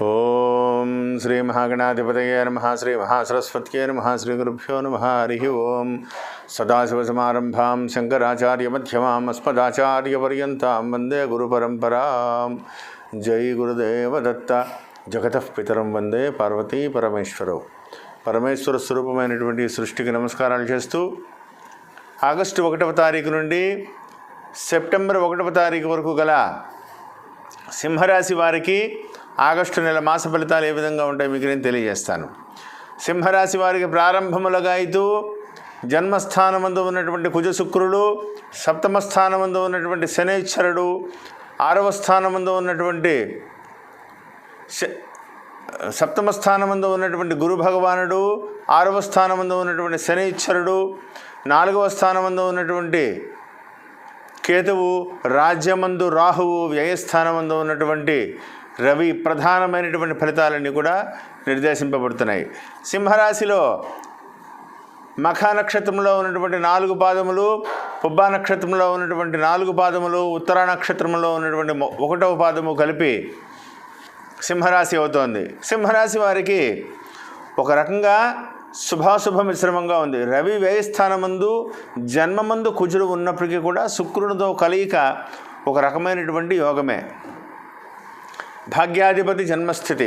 ఓం శ్రీ మహాగణాధిపతయే నమః. శ్రీ మహాసరస్వత్యే నమః. శ్రీ గురుభ్యో నమః. హరి ఓం. సదాశివసమారంభాం శంకరాచార్యమధ్యమాం అస్మదాచార్యపర్యంతాం వందే గురుపరంపరాం. జై గురుదేవదత్త. జగతః పితరం వందే పార్వతీ పరమేశ్వరౌ. పరమేశ్వర స్వరూపమైనటువంటి సృష్టికి నమస్కారాలు చేస్తూ ఆగస్టు 1వ తారీఖు నుండి సెప్టెంబర్ 1వ తారీఖు వరకు గల సింహరాశి వారికి ఆగస్టు నెల మాస ఫలితాలు ఏ విధంగా ఉంటాయి మీకు నేను తెలియజేస్తాను. సింహరాశి వారికి ప్రారంభములుగా అయితే జన్మస్థానమందు ఉన్నటువంటి కుజ శుక్రుడు, సప్తమ స్థానమందు ఉన్నటువంటి శనైశ్వరుడు, 6వ స్థానమందు ఉన్నటువంటి సప్తమ స్థానమందు ఉన్నటువంటి గురు భగవానుడు, 6వ స్థానమందు ఉన్నటువంటి శనైశ్వరుడు, 4వ స్థానమందు ఉన్నటువంటి కేతువు, రాజ్యమందు రాహువు, వ్యయస్థానమందు ఉన్నటువంటి రవి ప్రధానమైనటువంటి ఫలితాలన్నీ కూడా నిర్దేశింపబడుతున్నాయి. సింహరాశిలో మఖ నక్షత్రంలో ఉన్నటువంటి 4 పాదములు, పుబ్బా నక్షత్రంలో ఉన్నటువంటి 4 పాదములు, ఉత్తరా నక్షత్రంలో ఉన్నటువంటి 1వ పాదము కలిపి సింహరాశి అవుతోంది. సింహరాశి వారికి ఒక రకంగా శుభాశుభ మిశ్రమంగా ఉంది. రవి వ్యయస్థానమందు జన్మమందు కుజుడు ఉన్నప్పటికీ కూడా శుక్రునితో కలయిక ఒక రకమైనటువంటి యోగమే. భాగ్యాధిపతి జన్మస్థితి,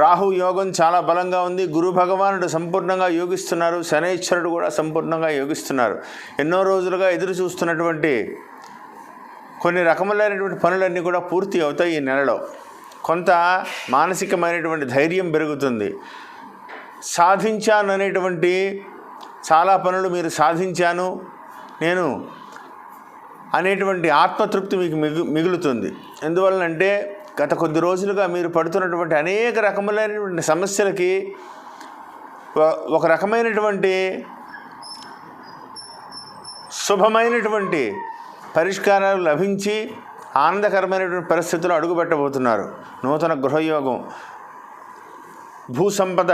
రాహు యోగం చాలా బలంగా ఉంది. గురు భగవానుడు సంపూర్ణంగా యోగిస్తున్నారు, శనైశ్వరుడు కూడా సంపూర్ణంగా యోగిస్తున్నారు. ఎన్నో రోజులుగా ఎదురు చూస్తున్నటువంటి కొన్ని రకములైనటువంటి పనులన్నీ కూడా పూర్తి అవుతాయి ఈ నెలలో. కొంత మానసికమైనటువంటి ధైర్యం పెరుగుతుంది. సాధించాను అనేటువంటి చాలా పనులు మీరు సాధించాను నేను అనేటువంటి ఆత్మతృప్తి మీకు మిగులుతుంది. ఎందువలనంటే గత కొద్ది రోజులుగా మీరు పడుతున్నటువంటి అనేక రకములైనటువంటి సమస్యలకి ఒక రకమైనటువంటి శుభమైనటువంటి పరిష్కారాలు లభించి ఆనందకరమైనటువంటి పరిస్థితుల్లో అడుగుపెట్టబోతున్నారు. నూతన గృహయోగం, భూసంపద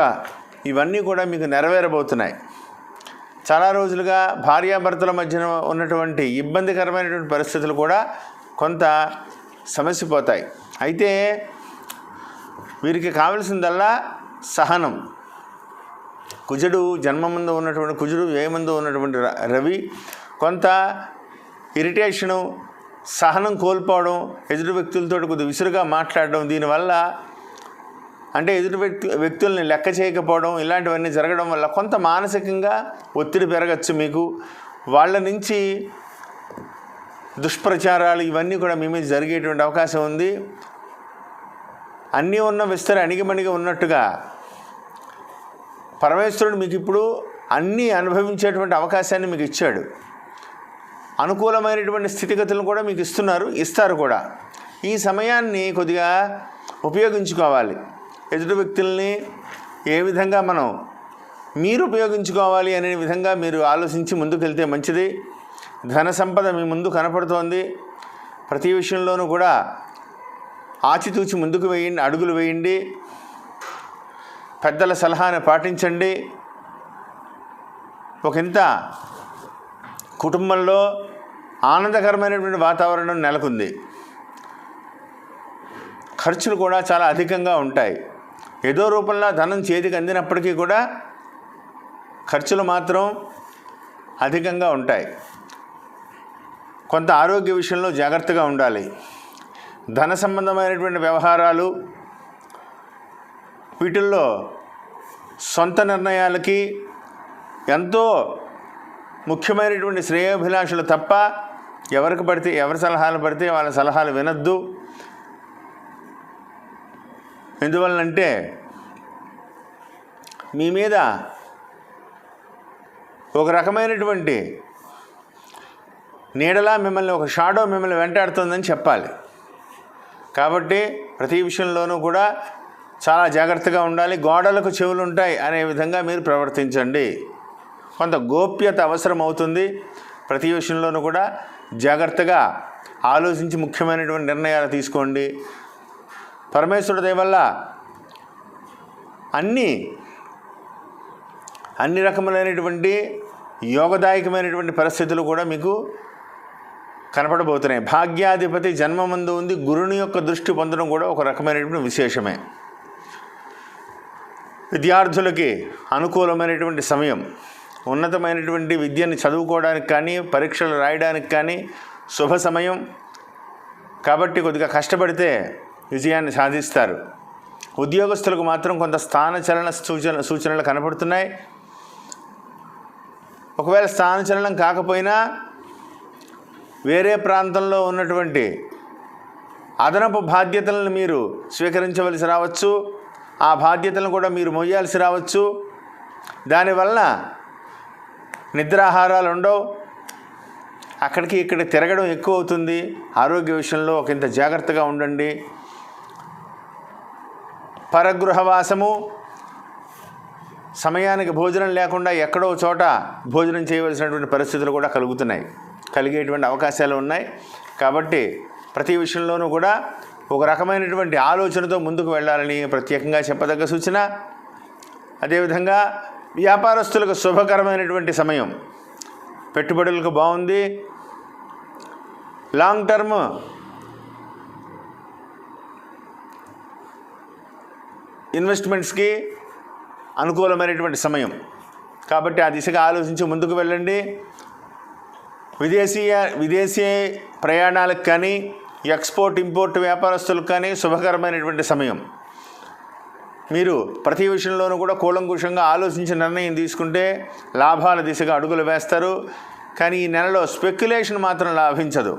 ఇవన్నీ కూడా మీకు నెరవేరబోతున్నాయి. చాలా రోజులుగా భార్యాభర్తల మధ్యన ఉన్నటువంటి ఇబ్బందికరమైనటువంటి పరిస్థితులు కూడా కొంత సమసిపోతాయి. అయితే వీరికి కావలసిందల్లా సహనం. కుజుడు జన్మమందు ఉన్నటువంటి కుజుడు, వ్యయమందు ఉన్నటువంటి రవి కొంత ఇరిటేషను, సహనం కోల్పోవడం, ఎదుటి వ్యక్తులతో కొద్దిగా విసురుగా మాట్లాడడం, దీనివల్ల అంటే ఎదుటి వ్యక్తుల్ని లెక్క చేయకపోవడం, ఇలాంటివన్నీ జరగడం వల్ల కొంత మానసికంగా ఒత్తిడి పెరగచ్చు మీకు. వాళ్ళ నుంచి దుష్ప్రచారాలు ఇవన్నీ కూడా మీ మీద జరిగేటువంటి అవకాశం ఉంది. అన్నీ ఉన్న విస్తరి అణిగిమణిగా ఉన్నట్టుగా పరమేశ్వరుడు మీకు ఇప్పుడు అన్నీ అనుభవించేటువంటి అవకాశాన్ని మీకు ఇచ్చాడు. అనుకూలమైనటువంటి స్థితిగతులను కూడా మీకు ఇస్తారు కూడా. ఈ సమయాన్ని కొద్దిగా ఉపయోగించుకోవాలి. ఎదుటి వ్యక్తుల్ని ఏ విధంగా మీరు ఉపయోగించుకోవాలి అనే విధంగా మీరు ఆలోచించి ముందుకెళ్తే మంచిది. ధన సంపద మీ ముందు కనపడుతోంది. ప్రతి విషయంలోనూ కూడా ఆచితూచి ముందుకు అడుగులు వేయండి. పెద్దల సలహాను పాటించండి. ఒకంత కుటుంబంలో ఆనందకరమైనటువంటి వాతావరణం నెలకొంది. ఖర్చులు కూడా చాలా అధికంగా ఉంటాయి. ఏదో రూపంలో ధనం చేతికి అందినప్పటికీ కూడా ఖర్చులు మాత్రం అధికంగా ఉంటాయి. కొంత ఆరోగ్య విషయంలో జాగ్రత్తగా ఉండాలి. ధన సంబంధమైనటువంటి వ్యవహారాలు వీటిల్లో సొంత నిర్ణయాలకి ఎంతో ముఖ్యమైనటువంటి శ్రేయోభిలాషులు తప్ప ఎవరి సలహాలు పడితే వాళ్ళ సలహాలు వినొద్దు. ఎందువలనంటే మీ మీద ఒక రకమైనటువంటి నీడలా ఒక షాడో మిమ్మల్ని వెంటాడుతుందని చెప్పాలి. కాబట్టి ప్రతి విషయంలోనూ కూడా చాలా జాగ్రత్తగా ఉండాలి. గోడలకు చెవులు ఉంటాయి అనే విధంగా మీరు ప్రవర్తించండి. కొంత గోప్యత అవసరం అవుతుంది. ప్రతి విషయంలోనూ కూడా జాగ్రత్తగా ఆలోచించి ముఖ్యమైనటువంటి నిర్ణయాలు తీసుకోండి. పరమేశ్వరుడి దయ వల్ల అన్ని రకములైనటువంటి యోగదాయకమైనటువంటి పరిస్థితులు కూడా మీకు కనపడబోతున్నాయి. భాగ్యాధిపతి జన్మమందు ఉంది, గురుని యొక్క దృష్టి పొందడం కూడా ఒక రకమైనటువంటి విశేషమే. విద్యార్థులకి అనుకూలమైనటువంటి సమయం, ఉన్నతమైనటువంటి విద్యను చదువుకోవడానికి కానీ పరీక్షలు రాయడానికి కానీ శుభ సమయం. కాబట్టి కొద్దిగా కష్టపడితే విజయాన్ని సాధిస్తారు. ఉద్యోగస్తులకు మాత్రం కొంత స్థానచలన సూచనలు కనపడుతున్నాయి. ఒకవేళ స్థానచలనం కాకపోయినా వేరే ప్రాంతంలో ఉన్నటువంటి అదనపు బాధ్యతలను మీరు స్వీకరించవలసి రావచ్చు. ఆ బాధ్యతలను కూడా మీరు మోయాల్సి రావచ్చు. దానివల్ల నిద్రాహారాలు ఉండవు, అక్కడికి ఇక్కడ తిరగడం ఎక్కువ అవుతుంది. ఆరోగ్య విషయంలో ఒకంత జాగ్రత్తగా ఉండండి. పరగృహవాసము, సమయానికి భోజనం లేకుండా ఎక్కడో చోట భోజనం చేయవలసినటువంటి పరిస్థితులు కూడా కలిగేటువంటి అవకాశాలు ఉన్నాయి. కాబట్టి ప్రతి విషయంలోనూ కూడా ఒక రకమైనటువంటి ఆలోచనతో ముందుకు వెళ్ళాలని ప్రత్యేకంగా చెప్పదగ్గ సూచన. అదేవిధంగా వ్యాపారస్తులకు శుభకరమైనటువంటి సమయం, పెట్టుబడులకు బాగుంది. లాంగ్ టర్మ్ ఇన్వెస్ట్మెంట్స్కి అనుకూలమైనటువంటి సమయం. కాబట్టి ఆ దిశగా ఆలోచించి ముందుకు వెళ్ళండి. విదేశీ ప్రయాణాలకు కానీ ఎక్స్పోర్ట్ ఇంపోర్ట్ వ్యాపారస్తులకు కానీ శుభకరమైనటువంటి సమయం. మీరు ప్రతి విషయంలోనూ కూడా కూలంకుషంగా ఆలోచించి నిర్ణయం తీసుకుంటే లాభాల దిశగా అడుగులు వేస్తారు. కానీ ఈ నెలలో స్పెక్యులేషన్ మాత్రం లాభించదు.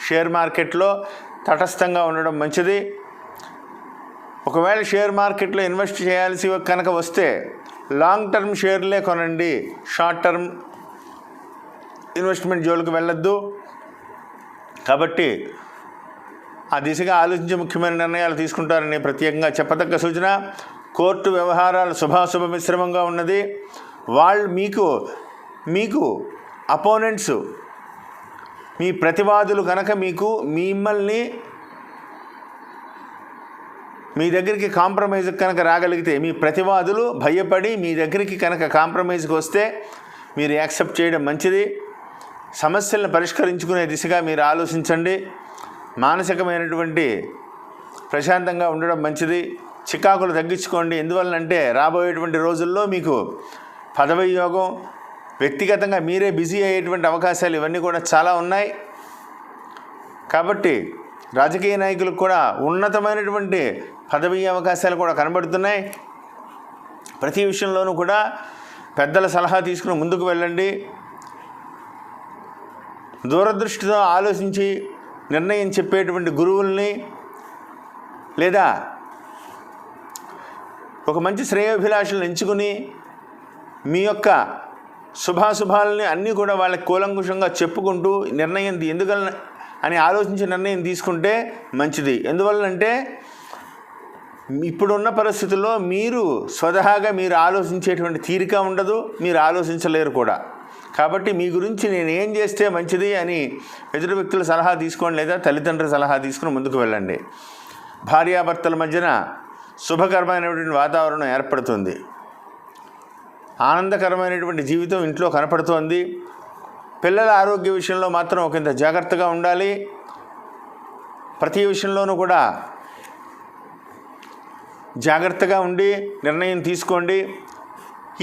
షేర్ మార్కెట్లో తటస్థంగా ఉండడం మంచిది. ఒకవేళ షేర్ మార్కెట్లో ఇన్వెస్ట్ చేయాల్సి కనుక వస్తే లాంగ్ టర్మ్ షేర్లే కొనండి, షార్ట్ టర్మ్ ఇన్వెస్ట్మెంట్ జోలికి వెళ్ళొద్దు. కాబట్టి ఆ దిశగా ఆలోచించి ముఖ్యమైన నిర్ణయాలు తీసుకుంటారని ప్రత్యేకంగా చెప్పదగ్గ సూచన. కోర్టు వ్యవహారాలు శుభాశుభ మిశ్రమంగా ఉన్నది. వాళ్ళు మీకు అపోనెంట్స్, మీ ప్రతివాదులు కనుక మిమ్మల్ని మీ దగ్గరికి కాంప్రమైజ్ కనుక రాగలిగితే, మీ ప్రతివాదులు భయపడి మీ దగ్గరికి కనుక కాంప్రమైజ్కి వస్తే మీరు యాక్సెప్ట్ చేయడం మంచిది. సమస్యలను పరిష్కరించుకునే దిశగా మీరు ఆలోచించండి. మానసికమైనటువంటి ప్రశాంతంగా ఉండడం మంచిది. చికాకులు తగ్గించుకోండి. ఎందువల్లంటే రాబోయేటువంటి రోజుల్లో మీకు పదవి యోగం, వ్యక్తిగతంగా మీరే బిజీ అయ్యేటువంటి అవకాశాలు ఇవన్నీ కూడా చాలా ఉన్నాయి. కాబట్టి రాజకీయ నాయకులకు కూడా ఉన్నతమైనటువంటి పదవీ అవకాశాలు కూడా కనబడుతున్నాయి. ప్రతి విషయంలోనూ కూడా పెద్దల సలహా తీసుకుని ముందుకు వెళ్ళండి. దూరదృష్టితో ఆలోచించి నిర్ణయం చెప్పేటువంటి గురువుల్ని లేదా ఒక మంచి శ్రేయోభిలాషులను ఎంచుకుని మీ యొక్క శుభాశుభాలని అన్నీ కూడా వాళ్ళకి కూలంకుషంగా చెప్పుకుంటూ నిర్ణయం ఎందువలన అని ఆలోచించి నిర్ణయం తీసుకుంటే మంచిది. ఎందువల్లంటే ఇప్పుడున్న పరిస్థితుల్లో మీరు స్వతహాగా మీరు ఆలోచించేటువంటి తీరిక ఉండదు, మీరు ఆలోచించలేరు కూడా. కాబట్టి మీ గురించి నేను ఏం చేస్తే మంచిది అని ఎదుటి వ్యక్తుల సలహా తీసుకోండి, లేదా తల్లిదండ్రుల సలహా తీసుకుని ముందుకు వెళ్ళండి. భార్యాభర్తల మధ్యన శుభకరమైనటువంటి వాతావరణం ఏర్పడుతుంది. ఆనందకరమైనటువంటి జీవితం ఇంట్లో కనపడుతోంది. పిల్లల ఆరోగ్య విషయంలో మాత్రం ఒకంత జాగ్రత్తగా ఉండాలి. ప్రతి విషయంలోనూ కూడా జాగ్రత్తగా ఉండి నిర్ణయం తీసుకోండి.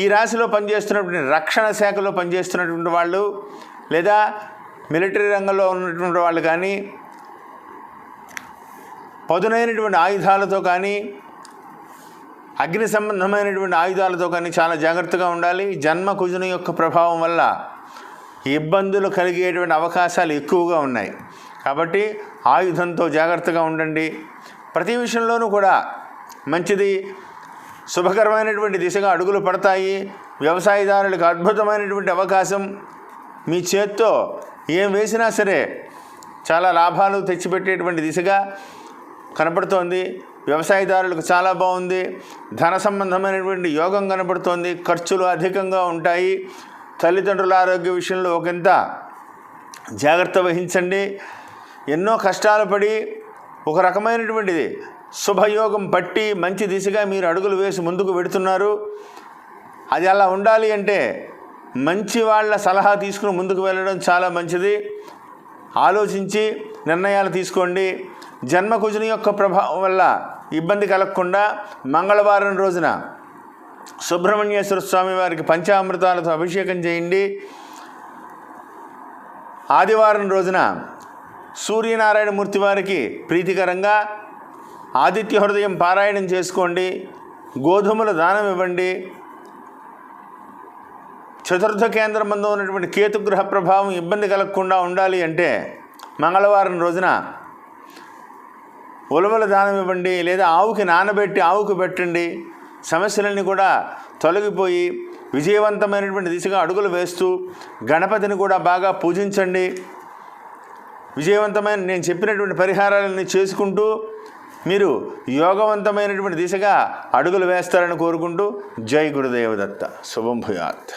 ఈ రాశిలో పనిచేస్తున్నటువంటి రక్షణ శాఖలో పనిచేస్తున్నటువంటి వాళ్ళు, లేదా మిలిటరీ రంగంలో ఉన్నటువంటి వాళ్ళు కానీ, పదునైనటువంటి ఆయుధాలతో కానీ, అగ్ని సంబంధమైనటువంటి ఆయుధాలతో కానీ చాలా జాగ్రత్తగా ఉండాలి. జన్మ కుజుని యొక్క ప్రభావం వల్ల ఇబ్బందులు కలిగేటువంటి అవకాశాలు ఎక్కువగా ఉన్నాయి. కాబట్టి ఆయుధంతో జాగ్రత్తగా ఉండండి. ప్రతి విషయంలోనూ కూడా మంచిది, శుభకరమైనటువంటి దిశగా అడుగులు పడతాయి. వ్యవసాయదారులకు అద్భుతమైనటువంటి అవకాశం. మీ చేత్తో ఏం వేసినా సరే చాలా లాభాలు తెచ్చిపెట్టేటువంటి దిశగా కనపడుతోంది. వ్యవసాయదారులకు చాలా బాగుంది. ధన సంబంధమైనటువంటి యోగం కనపడుతోంది. ఖర్చులు అధికంగా ఉంటాయి. తల్లిదండ్రుల ఆరోగ్య విషయంలో ఒకంత జాగ్రత్త వహించండి. ఎన్నో కష్టాలు పడి ఒక రకమైనటువంటిది శుభయోగం పట్టి మంచి దిశగా మీరు అడుగులు వేసి ముందుకు వెడుతున్నారు. అది అలా ఉండాలి అంటే మంచి వాళ్ళ సలహా తీసుకుని ముందుకు వెళ్ళడం చాలా మంచిది. ఆలోచించి నిర్ణయాలు తీసుకోండి. జన్మకుజుని యొక్క ప్రభావం వల్ల ఇబ్బంది కలగకుండా మంగళవారం రోజున సుబ్రహ్మణ్యేశ్వర స్వామి వారికి పంచామృతాలతో అభిషేకం చేయండి. ఆదివారం రోజున సూర్యనారాయణమూర్తి వారికి ప్రీతికరంగా ఆదిత్య హృదయం పారాయణం చేసుకోండి. గోధుమల దానం ఇవ్వండి. చతుర్థ కేంద్రం మందు ఉన్నటువంటి కేతుగ్రహ ప్రభావం ఇబ్బంది కలగకుండా ఉండాలి అంటే మంగళవారం రోజున ఉలవల దానం ఇవ్వండి, లేదా ఆవుకి నానబెట్టి ఆవుకు పెట్టండి. సమస్యలన్నీ కూడా తొలగిపోయి విజయవంతమైనటువంటి దిశగా అడుగులు వేస్తూ గణపతిని కూడా బాగా పూజించండి. విజయవంతమైన నేను చెప్పినటువంటి పరిహారాలన్నీ చేసుకుంటూ మీరు యోగవంతమైనటువంటి దిశగా అడుగులు వేస్తారని కోరుకుంటూ జై గురుదేవదత్త. శుభం భూయాత్.